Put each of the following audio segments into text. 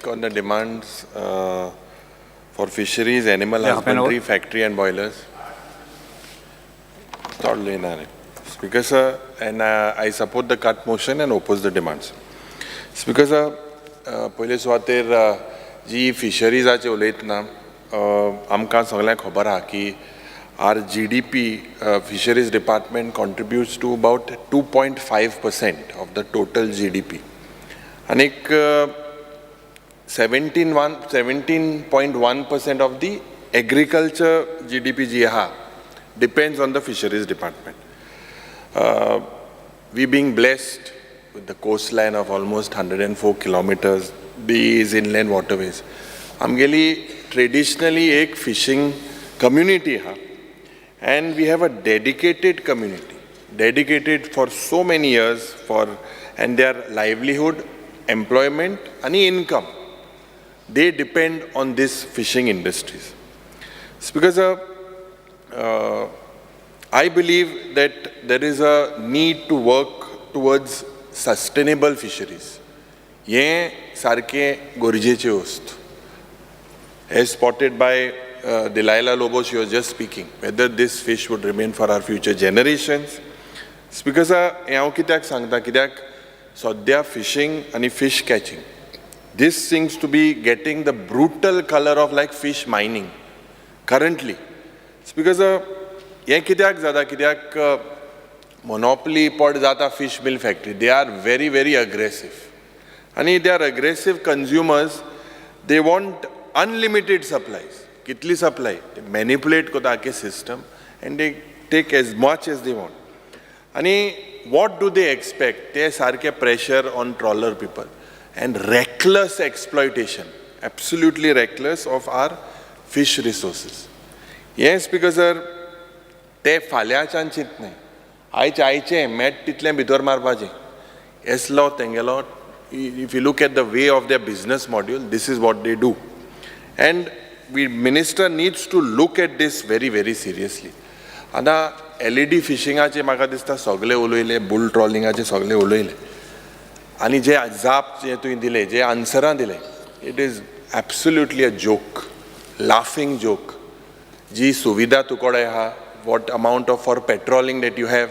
speak on the demands for fisheries, animal husbandry, factory and boilers? Speaker sir, and I support the cut motion and oppose the demands. Speaker sir, पहिले सुवातेर जी फिशरीजाचे उलयतना आमकां सगळ्यांक खबर आहा की our GDP, fisheries department contributes to about 2.5% of the total GDP. And 17.1% of the agriculture GDP depends on the fisheries department. We being blessed with the coastline of almost 104 kilometers, these inland waterways. Amgeli traditionally एक fishing community ha. And we have a dedicated community, dedicated for so many years and their livelihood, employment, and income. They depend on these fishing industries. It's because I believe that there is a need to work towards sustainable fisheries. Ye sarke gorjeche ost. As spotted by Delilah Lobo, she was just speaking, whether this fish would remain for our future generations. Because हांव कित्याक सांगता कित्याक सद्या fishing and fish catching, this seems to be getting the brutal color of like fish mining currently. Because हें कित्याक जाता कित्याक monopoly per जाता fish mill factory. They are very, very aggressive. And they are aggressive consumers. They want unlimited supplies. Kitli supply, they manipulate the system and they take as much as they want. And what do they expect? They sarke pressure on trawler people and reckless exploitation, absolutely reckless of our fish resources. Yes, because they falyachan chit nahi. Aiche met title bidor marbaje. Eslo tengelo. If you look at the way of their business module, this is what they do. And the minister needs to look at this very, very seriously. Ada LED fishing ache maka dista sogle uloile, bull trawling ache sogle uloile. Ani je zap je tu indile, je answeran dile. It is absolutely a joke, laughing joke. Ji suvidha tu kodai ha, what amount of for patrolling that you have,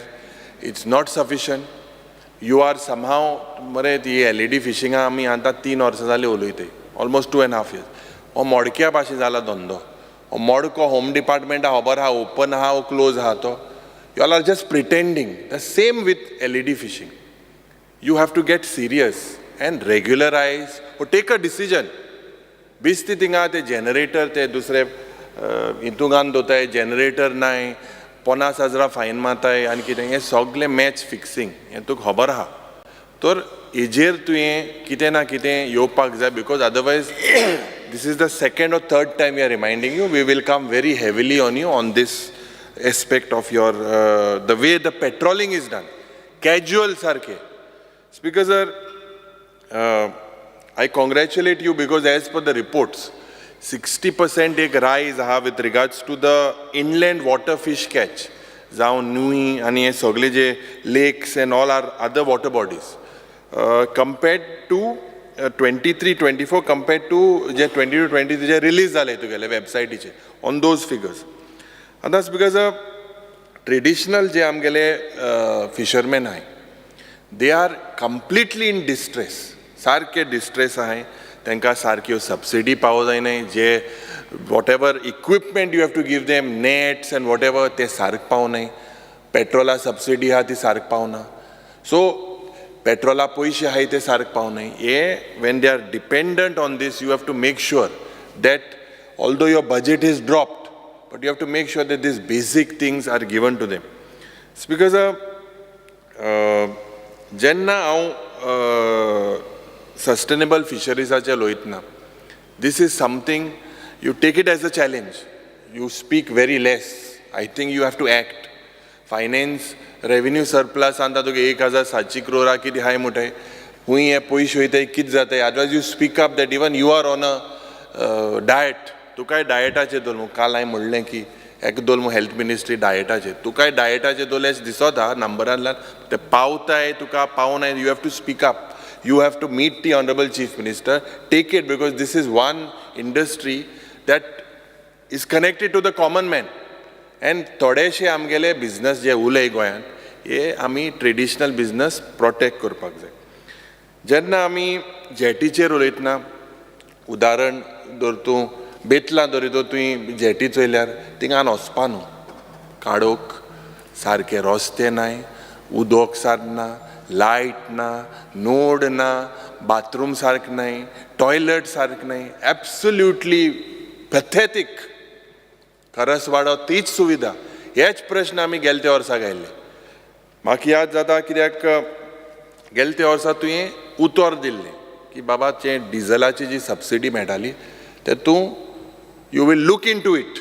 it's not sufficient. You are somehow, mare the LED fishing ami anta 3 वर्ष जाले उलोयते, almost 2.5 years. O modkia pashi zala dondo. O modko home department hobar ha open ha o close ha to. You all are just pretending. The same with LED fishing. You have to get serious and regularize or take a decision. Bisti tinga te generator te dusre intungan dota hai generator nai 50,000 fine mata hai ani kite ye sogle match fixing. Ye tuk hobar ha. Tor ejer tuye kite na kite yopak za because otherwise this is the second or third time we are reminding you. We will come very heavily on you on this aspect of your, the way the patrolling is done. Casual sarke. Speaker sir, I congratulate you because as per the reports, 60% ek rise with regards to the inland water fish catch. Zao Nui, ani sogle je lakes and all our other water bodies. Compared to 23-24 compared to 22-23 release zale tugele website iche on those figures. And that's because traditional je amgele fishermen hai, they are completely in distress. Sarke distress hai, tenka sarke subsidy pawo jai nahi, je whatever equipment you have to give them, nets and whatever, te sark pawo nahi, petrola subsidy ha ti sark pawo na. So petrola poishe hai te sark pawo nahi. When they are dependent on this, you have to make sure that although your budget is dropped, but you have to make sure that these basic things are given to them. It's because jenna sustainable fisheries ache loitna. This is something you take it as a challenge. You speak very less. I think you have to act. Finance revenue surplus anta to 1,700 crore ki hai motai. Hui hai poish hoite kit jata hai. Otherwise you speak up that even you are on a diet. Tu kai diet ache dolmu kal ai modle ki ek dolmu health ministry diet ache. Tu kai diet ache doles disoda number anlan te pauta hai tu ka pauna. You have to speak up. you have to meet the Honorable Chief Minister, take it, because this is one industry that is connected to the common man. And थोडेशे आमगेले business जे उलय गोंयांत हे आमी traditional business protect करपाक जाय. जेन्ना आमी जेटीचेर उलयतना उदाहरण धर तूं बेतलां धरितो तुवें जेटी चोयल्यार थिंगान वचपा न्हू, काडोक सारके रस्ते नाय, उदक सारना, लायट ना, नोड ना, बाथरूम सारक नाय, टॉयलेट सारक नाय, एब्सोल्युटली पॅथेटीक. खरसवाडो तीच सुविधा. हेच प्रश्न आमी गेल्या वर्सा घायल्ले. म्हाका याद जाता कित्याक गेल्या वर्सा तुवें उतर दिल्लें की बाबा जे डिझलाची जी सबसिडी मेळटाली तेतूं you will look into it.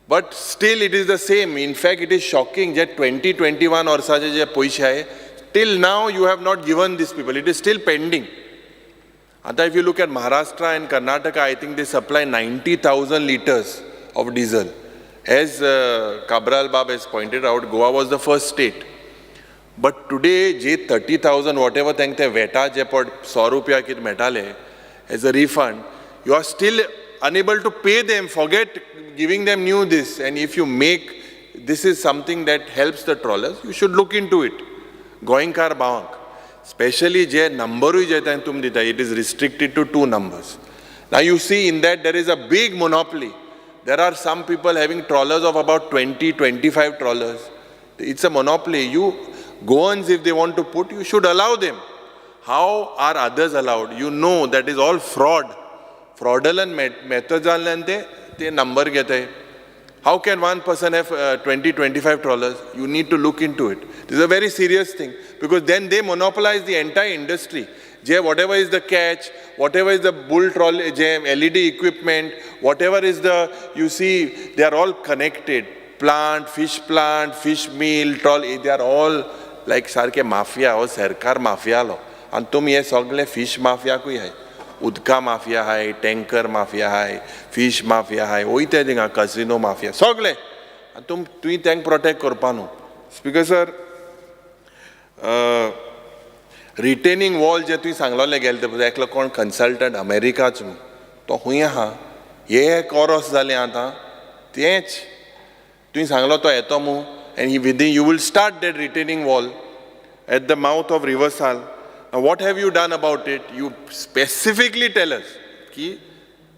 But still it is the same. In fact it is shocking जे 2021 वर्साचे जे पयशे आहे till now you have not given these people. It is still pending. आतां if you look at Maharashtra and Karnataka, I think they supply 90,000 liters of diesel. As Cabral Bab has pointed out, Goa was the first state. But today, je 30,000 whatever thank the veta je pod 100 rupiya kit metale as a refund, you are still unable to pay them. Forget giving them new this. And if you make this is something that helps the trawlers, you should look into it. Goinkar Bank, especially je number je tum dita, it is restricted to 2 numbers. Now you see in that there is a big monopoly. There are some people having trawlers of about 20, 25 trawlers. It's a monopoly. You Goans, if they want to put, you should allow them. How are others allowed? You know that is all fraud. Fraudulent methods they number get. How can one person have 20, 25 trawlers? You need to look into it. This is a very serious thing because then they monopolize the entire industry. Whatever is the catch, whatever is the bull troll, LED equipment, whatever is the, you see, they are all connected. Plant, fish meal, troll, they are all like sarke mafia or sarkar mafia lo. And tum ye sogle fish mafia kui hai. Udka mafia hai, tanker mafia hai, fish mafia hai, oite dinga casino mafia. Sogle. And tum tank protect korpano. Speaker sir, retaining wall जे तुवें सांगलोलें गेले ते एकलो कोण consultant अमेरिकाच तो खूंय आहा. हे कोरस जालें आतां तेंच तुवें सांगलो तो येतो मू and within you will start that retaining wall at the mouth of river Sal. What have you done about it? You specifically tell us की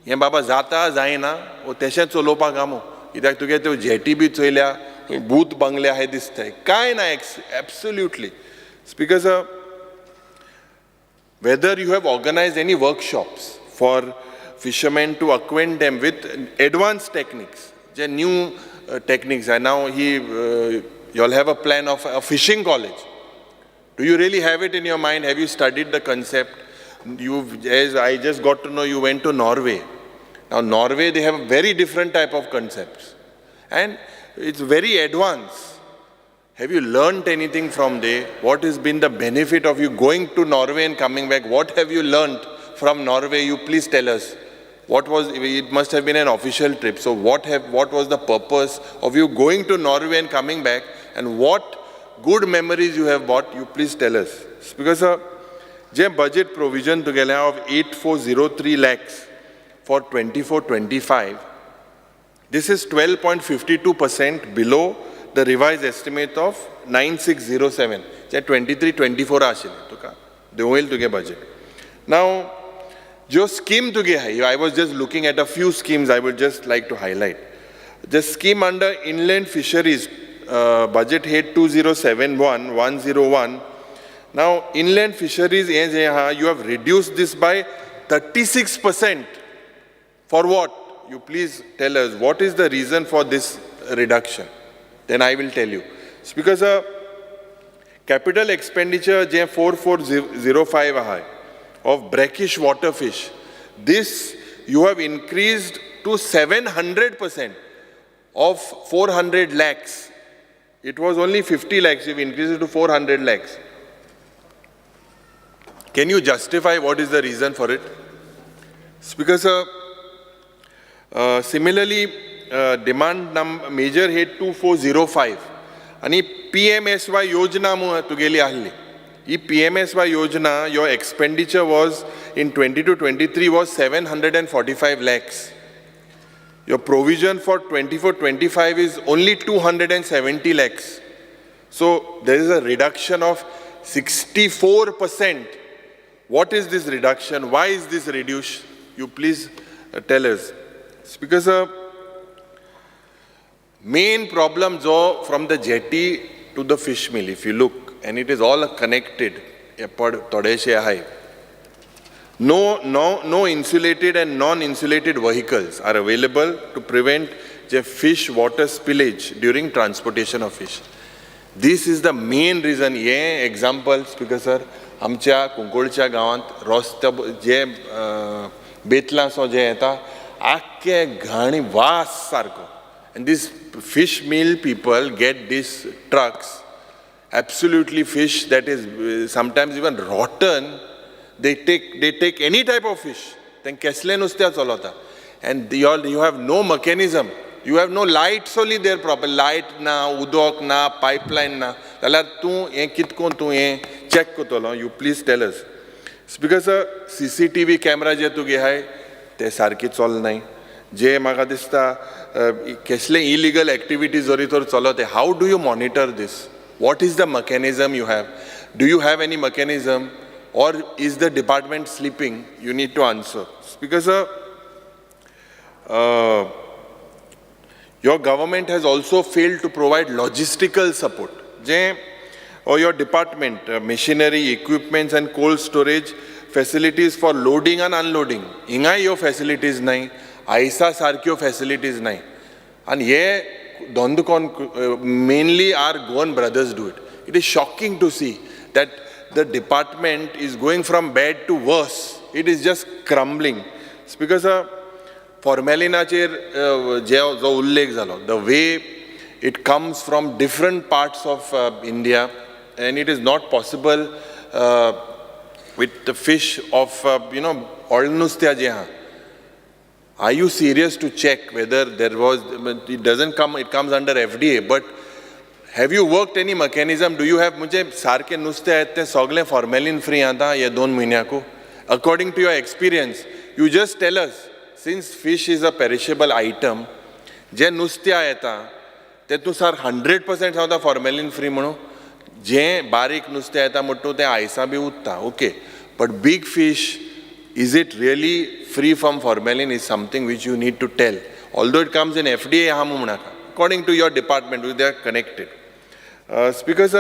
हें बाबा जाता जायना वो तेशें चलोवपाक आमो. कित्याक तुगे त्यो जेटी बी चोयल्या भूत बंगले आहाय दिसताय. कांय ना absolutely. Speaker sir, whether you have organized any workshops for fishermen to acquaint them with advanced techniques, new techniques, and now you all have a plan of a fishing college. Do you really have it in your mind? Have you studied the concept? As I just got to know, you went to Norway. Now Norway, they have a very different type of concepts and it's very advanced. Have you learned anything from there? What has been the benefit of you going to Norway and coming back? What have you learned from Norway? You please tell us. It must have been an official trip. So what was the purpose of you going to Norway and coming back? And what good memories you have bought? You please tell us. Because the budget provision together of 8403 lakhs for 24-25, this is 12.52% below the revised estimate of 9607. 23-24 ashile tuka deoil tuge budget. Now, jo scheme tuge hai, I was just looking at a few schemes I would just like to highlight. The scheme under inland fisheries, budget head 2071-101. Now, inland fisheries, you have reduced this by 36%. For what? You please tell us, what is the reason for this reduction? Then I will tell you. It's because capital expenditure 4405 of brackish water fish. This you have increased to 700% of 400 lakhs. It was only 50 lakhs, you've increased it to 400 lakhs. Can you justify what is the reason for it? It's because similarly, demand major head 2405 आणि PMSY योजना तुगेली आहली E PMSY Yojana, your expenditure was in 22-23 was 745 lakhs. Your provision for 24-25 is only 270 lakhs. So there is a reduction of 64%. What is this reduction? Why is this reduced? You please tell us. It's because main problem from the jetty to the fish mill, if you look, and it is all connected. No insulated and non-insulated vehicles are available to prevent the fish water spillage during transportation of fish. This is the main reason. Ye examples because sir, आमच्या कुंकोळच्या गावांत रस्ते जे बेतलासो जे येता आख्खे घाणी वास सारको. And these fish mill people get these trucks, absolutely fish that is sometimes even rotten. They take any type of fish. Then kesle nustia cholota. And you have no mechanism. You have no lights only there proper. Light na, udok na, pipeline na. Talar tu ye kitkon tu ye check kotolo. You please tell us. It's because CCTV camera je tu ge hai, te sarki chol nahi. Je maga dista kesle illegal activities zoritor cholote. How do you monitor this? What is the mechanism you have? Do you have any mechanism? Or is the department sleeping? You need to answer. It's because your government has also failed to provide logistical support. Or your department, machinery, equipments and cold storage facilities for loading and unloading. Inga your facilities nahi, aisa sarkyo facilities nahi. And ye Dondukon, mainly our Goan brothers do it. It is shocking to see that the department is going from bad to worse. It is just crumbling. It's because formalinaचेर जो उल्लेख जालो, the way it comes from different parts of India, and it is not possible with the fish of Olnustia jeha. Are you serious to check whether there was? It doesn't come. It comes under FDA, but have you worked any mechanism? Do you have? मुझे सारके नुस्ते आते सगले formalin free आता ये 2 महीन्या को. According to your experience, you just tell us. Since fish is a perishable item, जे नुस्ते आयता ते तू सर 100% सांगता formalin free म्हणून. जे बारीक नुस्ते आयता म्हणतो ते आयसा बी उत्ता. Okay, but big fish, is it really free from formalin? Is something which you need to tell. Although it comes in FDA, according to your department, they are connected. Because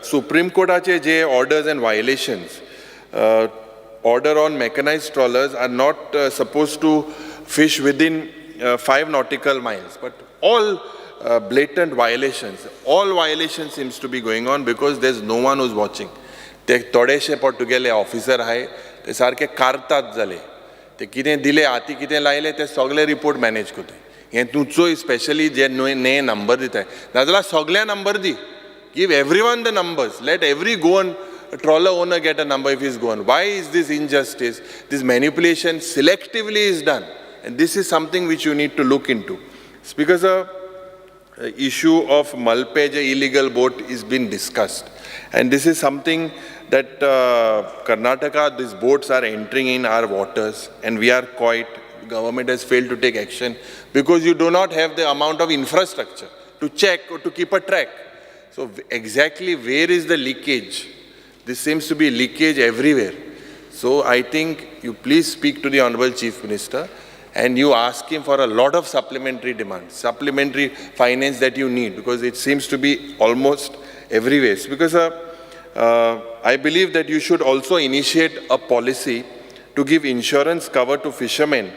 Supreme Court je orders and violations, order on mechanized trawlers are not supposed to fish within 5 nautical miles, but all blatant violations, all violations seems to be going on because there's no one who's watching. ते थोडेशे पोर्तुगेले officer आहाय ते सारखे कारतात जाले ते कितें दिले हाती कितें लायले ते सगळे रिपोर्ट मॅनेज कोताय हे तुजो स्पेशली जे ने नंबर दिताय नाजाल्यार सगळ्या नंबर दी give everyone the numbers let every Goan trawler owner get a number if he's gone. Why is this injustice? This manipulation selectively is done, and this is something which you need to look into. It's because issue of Malpe, illegal boat, is being discussed, and this is something that Karnataka, these boats are entering in our waters, and we are quite, government has failed to take action because you do not have the amount of infrastructure to check or to keep a track. So exactly where is the leakage? This seems to be leakage everywhere. So I think you please speak to the Honorable Chief Minister and you ask him for a lot of supplementary demands, supplementary finance that you need, because it seems to be almost everywhere. Because I believe that you should also initiate a policy to give insurance cover to fishermen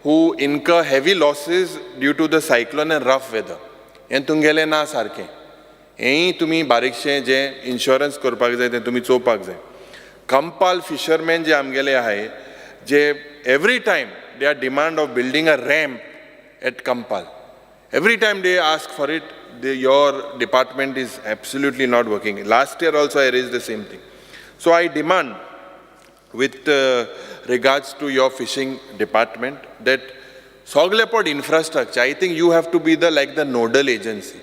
who incur heavy losses due to the cyclone and rough weather. And tungele na sarke. Ei tumi barikshे J insurance करपाक जाय ते तुमी चोवपाक जाय. Kampal fishermen जे आमगेले आहाय जे every time they are demand of building a ramp at Kampal. Every time they ask for it, your department is absolutely not working. Last year also I raised the same thing. So I demand with regards to your fishing department that Soglepod infrastructure, I think you have to be the nodal agency.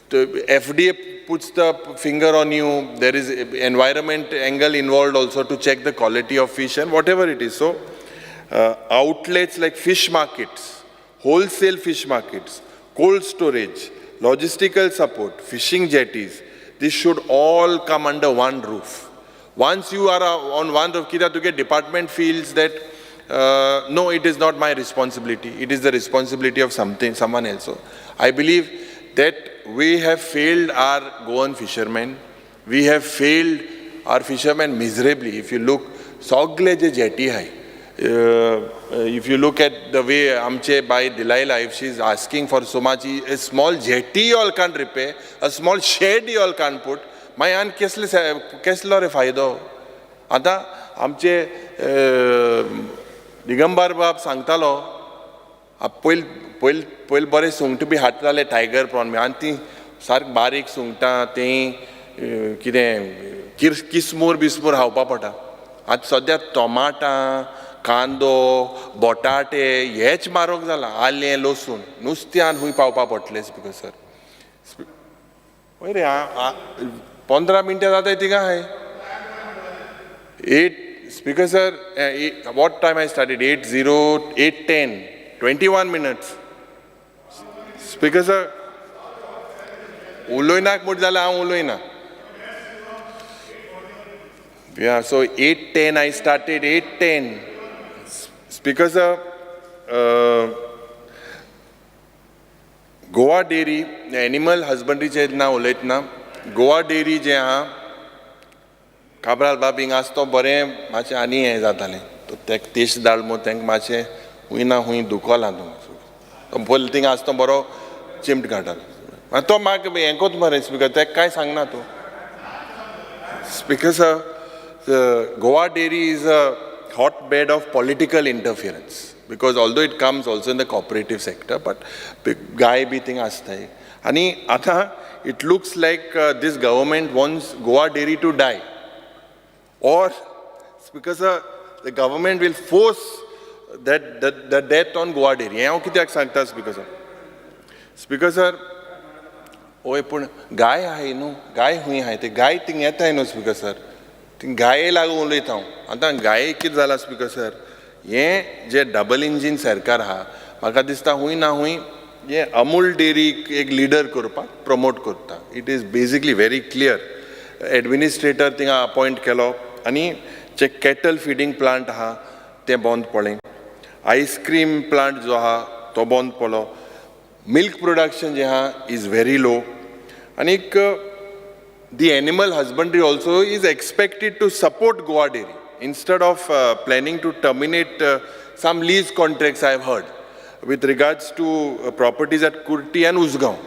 The FDA puts the finger on you. There is environment angle involved also to check the quality of fish and whatever it is. So outlets like fish markets, wholesale fish markets, cold storage, logistical support, fishing jetties, this should all come under one roof. Once you are on one roof, Kida department feels that no, it is not my responsibility. It is the responsibility of someone else. So I believe that we have failed our Goan fishermen. We have failed our fishermen miserably. If you look, Sogle je jetty hai. If you look at the way Amche by Delilah, if she is asking for so much, a small jetty you all can't repair, a small shed you all can't put. My aunt keslo re faydo. Ata Amche Digambar बाब सांगतालो पयल बरे सुंगट B हाडटाले tiger prawn B आनी ती सारक बारीक सुंगटां तें कितें किसमूर बिसमूर खावपा पडटा आतां सद्या टोमाटां कांदो बटाटे हेच म्हारग जाला आलें लसूण नुस्त्यान खूंय पावपा पडटलें स्पीकर सर वय रे 15 मिनटां जाताय थिंगा हाय 8 Speaker sir, what time I started? 8:10, 21 minutes. Speaker sir, uloinak mudala uloina. Yeah, so 8:10 I started, 8:10. Speaker sir, Goa Dairy, animal husbandry चे ना उलयत ना. Goa Dairy जे हाँ काबराल बाब हिंग आसतो बरें मातशें आनी हें जातालें तो तेक तेश धाडमो तेंक मातशें खूंय ना खूंय दुखोलां तो पयलीं थिंग आसतो बरो चिमट काडटालो तो म्हाका हें कोत मरे स्पीकर तेका कांय सांगना तूं speaker sir Goa Dairy is a hotbed of political interference because although it comes also in the cooperative sector but guy be thing आसताय आनी आतां it looks like this government wants Goa Dairy to die or because the government will force the death on Goa Dairy. हें हांव कित्याक सांगता speaker sir speaker sir ओय पूण गाय आहाय न्हू गाय खूंय आहाय ते गाय थिंग येताय न्हू स्पीकर सर थिंग गाये लागून उलयता हांव आतां गायेक कितें जाला स्पीकर सर हें जे डबल इंजीन सरकार आहा म्हाका दिसता खूंय ना खूंय हें अमूल डेरीक एक लिडर करपाक प्रमोट करता it is basically very clear administrator थिंगा अपॉयंट केलो आनी जे कॅटल फिडींग प्लांट आहा ते बंद पडलें आयस्क्रीम प्लांट जो आहा तो बंद पडलो मिल्क प्रोडक्शन जे आहा इज व्हेरी लो आनीक the animal husbandry also is expected to support Goa Dairy instead of planning to terminate some lease contracts I have heard with regards to properties at Kurti and Usgaon.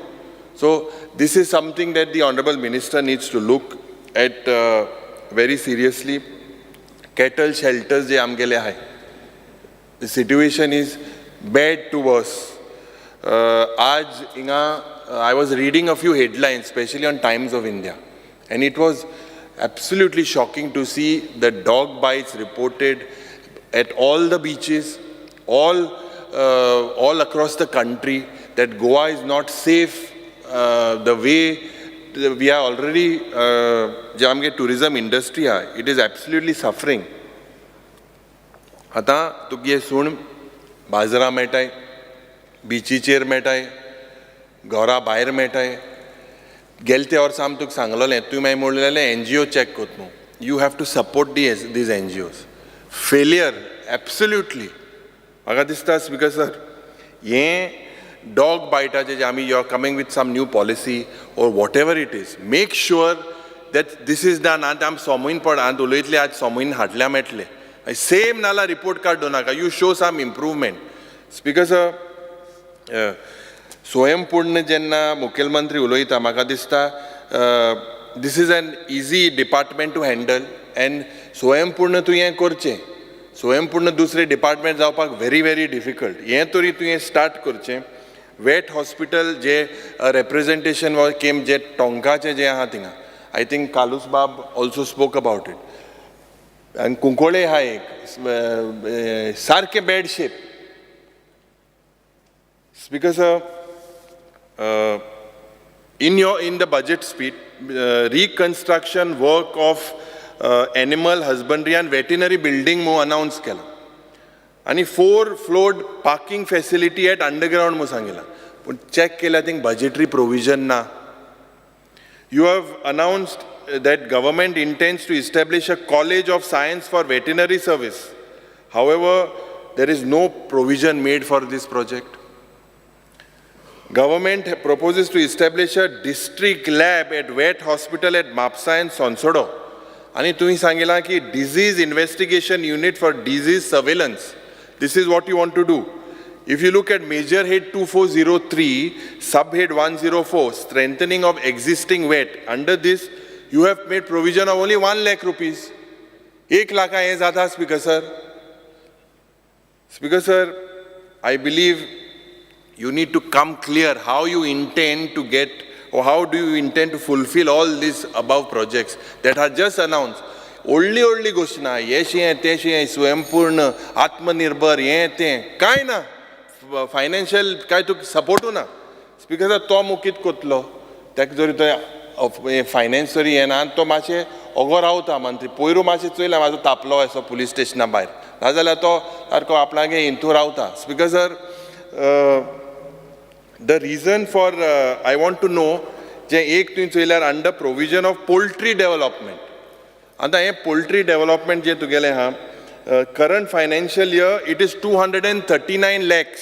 So this is something that the Honorable Minister needs to look at very seriously. Cattle shelters je amgele hai. The situation is bad to worse. I was reading a few headlines, especially on Times of India. And it was absolutely shocking to see the dog bites reported at all the beaches, all across the country, that Goa is not safe the way we are already, Jamge tourism industry, it is absolutely suffering. Ata tukiye sun, bazara metai, beachichir metai, घरा भायर मेळटाय गेले ते वर्सा आमी तुका सांगलेलें तुवें मागीर म्हणलेलें NGO चॅक कोत न्हू you have to support these NGOs failure absolutely म्हाका दिसता स्पीकर सर हें डॉग बायटाचें जें आमी you are coming with some new policy or whatever it is make sure that this is done आतां आमी सोमोयन पड आतां उलयतले आज सोमोयन हाडल्या मेळटले सेम नाल्यार रिपोर्ट कार्ड दवरनाका you show some improvement speaker sir स्वयंपूर्ण जेन्ना मुखेलमंत्री उलयता म्हाका दिसता this is an easy department to handle and स्वयंपूर्ण तुवें करचें स्वयंपूर्ण दुसरे डिपार्टमेंट जावपाक व्हेरी व्हेरी डिफिकल्ट हें तरी तुवें स्टार्ट करचें वेट हॉस्पिटल जे रेप्रेजेंटेशन केम जे टोंकाचें जें आहा थिंगा आय थिंक कालूस बाब ऑल्सो स्पोक अबाउट इट आनी कुंकोळे आहा एक सारकें bad shape speaker sir in the budget speech, reconstruction work of animal husbandry and veterinary building mo announce kela. आणि 4-floored parking facility at underground mo सांगितला. पण check केला think budgetary provision ना. You have announced that government intends to establish a college of science for veterinary service. However, there is no provision made for this project. Government proposes to establish a district lab at vet hospital at Mapsa and Sonsodo. आणि तुम्ही सांगितला की disease investigation unit for disease surveillance. This is what you want to do. If you look at Major Head 2403, Subhead 104, strengthening of existing vet, under this you have made provision of only 1 lakh rupees. 1 lakh हे ज़्यादा Speaker sir. Speaker sir, I believe you need to come clear how you intend to get or how do you intend to fulfill all these above projects that are just announced. Only घोषणा, ये ते स्वयंपूर्ण, आत्मनिर्भर, ये ते, काय ना, financial काय तू सपोर्टू ना. स्पीकर सर तो मुकीत कोतलो, त्याक जरी तो फायनान्स जरी येना, तो मातशे ओगो रावता मंत्री. पोयरू मातशे चोयला म्हाजो तापलो असो पुलीस स्टेशना भायर. नाजाल्यार तो सारको आपणागे हिंतू रावता. Speaker sir, the reason for I want to know जे एक तुवें चोयल्यार under provision of poultry development. आता हे poultry development जे तुगेलें हा, current financial year it is 239 lakhs.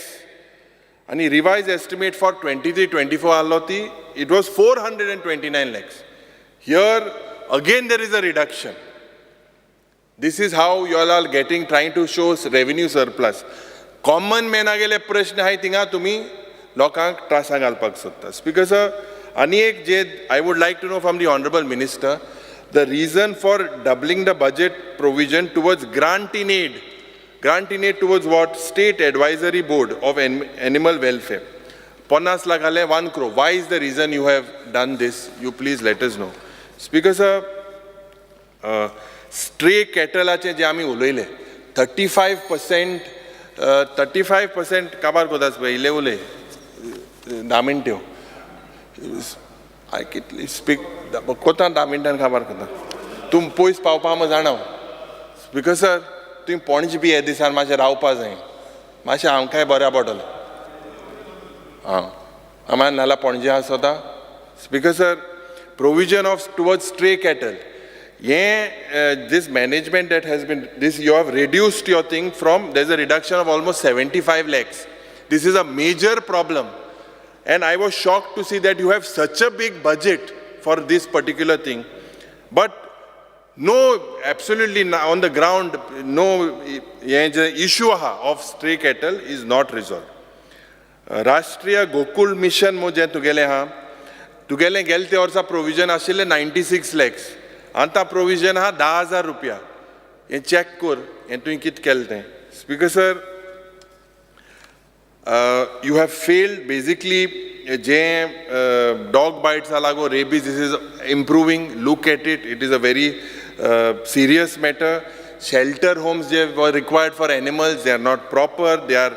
आणि revised estimate for 23-24 आलो ती, it was 429 lakhs. Here again there is a reduction. This is how you all are trying to show revenue surplus. Common man आगेले प्रश्न हाय थिंगा तुमी लोकांक त्रासां घालपाक सोदता. Speaker sir, आनी एक जे I would like to know from the Honorable Minister, the reason for doubling the budget provision towards grant in aid towards what? State Advisory Board of Animal Welfare. 50 lakh आले 1 crore. Why is the reason you have done this? You please let us know. Speaker sir, stray cattle जे आमी उलयले, 35% काबार कोतास पळय, इले उलय 10 मिनटं. I can speak. कोता 10 मिनटान खबर करता. तुम पयस पावपा म जाणाव. Speaker sir, तुम पणजी बी हे दिसान मातशें रावपा जाय. मातशें आमकांय बऱ्या पडटलें. आम्हाला नाला Panaji आसोता. Speaker sir, provision of towards stray cattle. This management that has been, this you have reduced your thing from, there's a reduction of almost 75 lakhs. This is a major problem. And I was shocked to see that you have such a big budget for this particular thing. But no, absolutely on the ground, no issue of stray cattle is not resolved. Rashtriya Gokul Mission mo je tugele gelte orsa provision ashile 96 lakhs. Anta provision ha 10,000 rupiya. Ye check kur, ye tu kit kelte. Speaker sir, you have failed basically. Dog bites alago rabies, this is improving. Look at it. It is a very serious matter. Shelter homes were required for animals. They are not proper. They are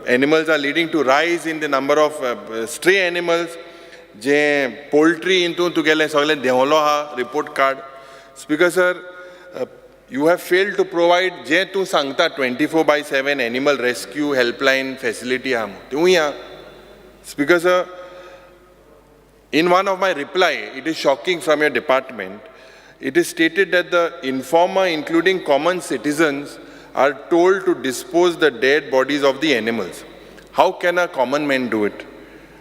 animals are leading to rise in the number of stray animals. Poultry into tugele sogle deholo ha report card. Speaker sir, you have failed to provide tu sangta 24/7 animal rescue helpline facility ham. Speaker sir, in one of my reply, it is shocking from your department. It is stated that the informer, including common citizens, are told to dispose the dead bodies of the animals. How can a common man do it?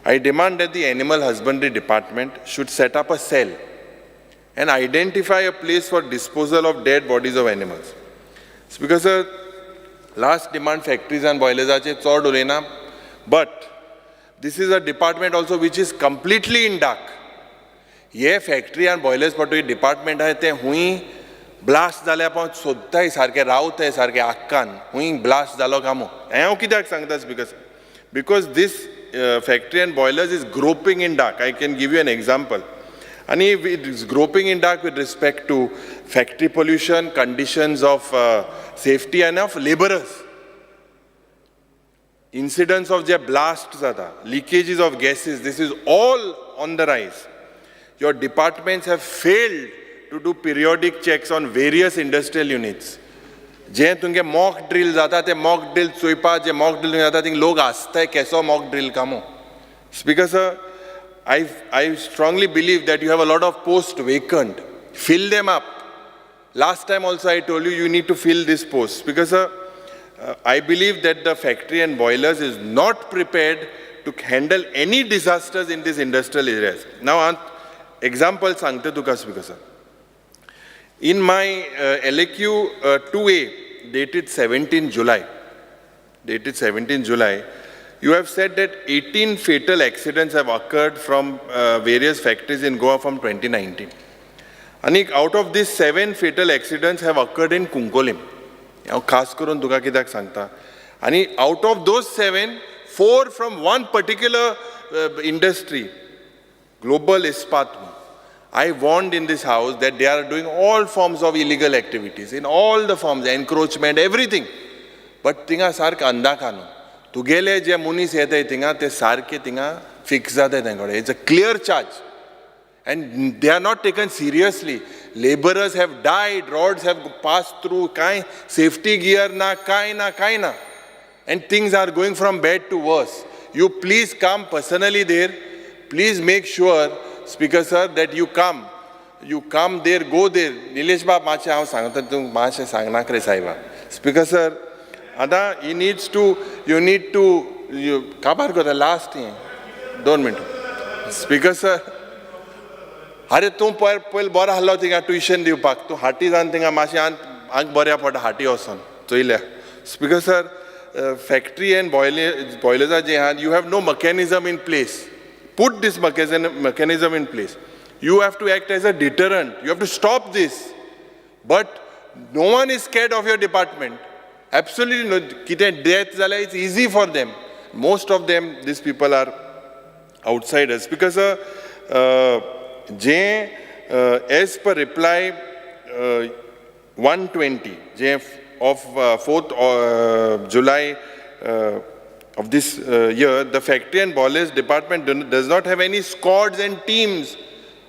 I demand that the Animal Husbandry Department should set up a cell and identify a place for disposal of dead bodies of animals. Speaker sir, last demand factories and boilers are chod ulena, but this is a department also which is completely in dark. Ye factory and boilers patoi department hai te hui blast जाल्या पण सोदताय सारखे रावताय सारखे आक्कान हुई blast जालो कामो. हांव कित्याक सांगता Speaker sir? Because this factory and boilers is groping in dark. I can give you an example. And it is groping in dark with respect to factory pollution, conditions of safety and of laborers. Incidents of blasts, leakages of gases, this is all on the rise. Your departments have failed to do periodic checks on various industrial units. जे तुमगे mock drill जाता ते mock drill चोयपा जे mock drill जाता thing लोग आसताय केसो mock drill कामो. Speaker sir, I strongly believe that you have a lot of posts vacant. Fill them up. Last time also I told you, you need to fill this post. Because I believe that the factory and boilers is not prepared to handle any disasters in these industrial areas. Now, example sangte tuka, Speaker sir. In my LAQ 2A, dated 17 July, you have said that 18 fatal accidents have occurred from various factories in Goa from 2019. And out of these 7 fatal accidents have occurred in Kunkolim. Khas karun tuka kidak sangta. And out of those 7, 4 from one particular industry, Global Ispat. I warned in this house that they are doing all forms of illegal activities, in all the forms, encroachment, everything. But tinga sark anda kano. Tugele je munis yete tinga te sarke tinga fix zade tengode. It's a clear charge. And they are not taken seriously. Laborers have died, rods have passed through, safety gear na. And things are going from bad to worse. You please come personally there. Please make sure, Speaker sir, that you come. You come there, go there. Nilesh Bab mache aao sangta tum mache sangna kare saiba. Speaker sir, Ada, you need to, kabar ko the last thing. Don't minute. Speaker sir, अरे तूं पयल बरो आहलो थिंगा tuition दिवपाक तूं हाटी जावन थिंगा मातशें आंग बऱ्या पडटा हाटी वचोन चोयल्या. Speaker sir, factory and boilers जे आहात, you have no mechanism in place. Put this mechanism in place. You have to act as a deterrent. You have to stop this. But no one is scared of your department. Absolutely no. Kite death zala, it's easy for them. Most of them, these people are outsiders. Because as per reply 120 of 4th July of this year, the factory and boilers department does not have any squads and teams.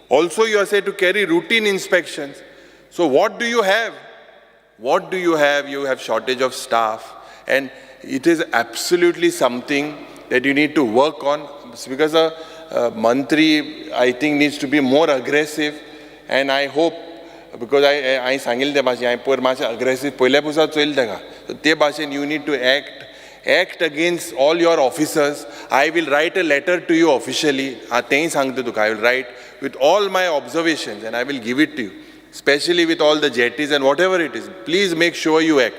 Also, you are said to carry routine inspections. So what do you have? What do you have? You have shortage of staff, and it is absolutely something that you need to work on. Because Mantri, I think, needs to be more aggressive, and I hope, because I sangil te bhashi, I poor much aggressive. Poile pusa choil dega. So te bhashi, you need to act against all your officers. I will write a letter to you officially. I will write with all my observations, and I will give it to you, especially with all the jetties and whatever it is. Please make sure you act.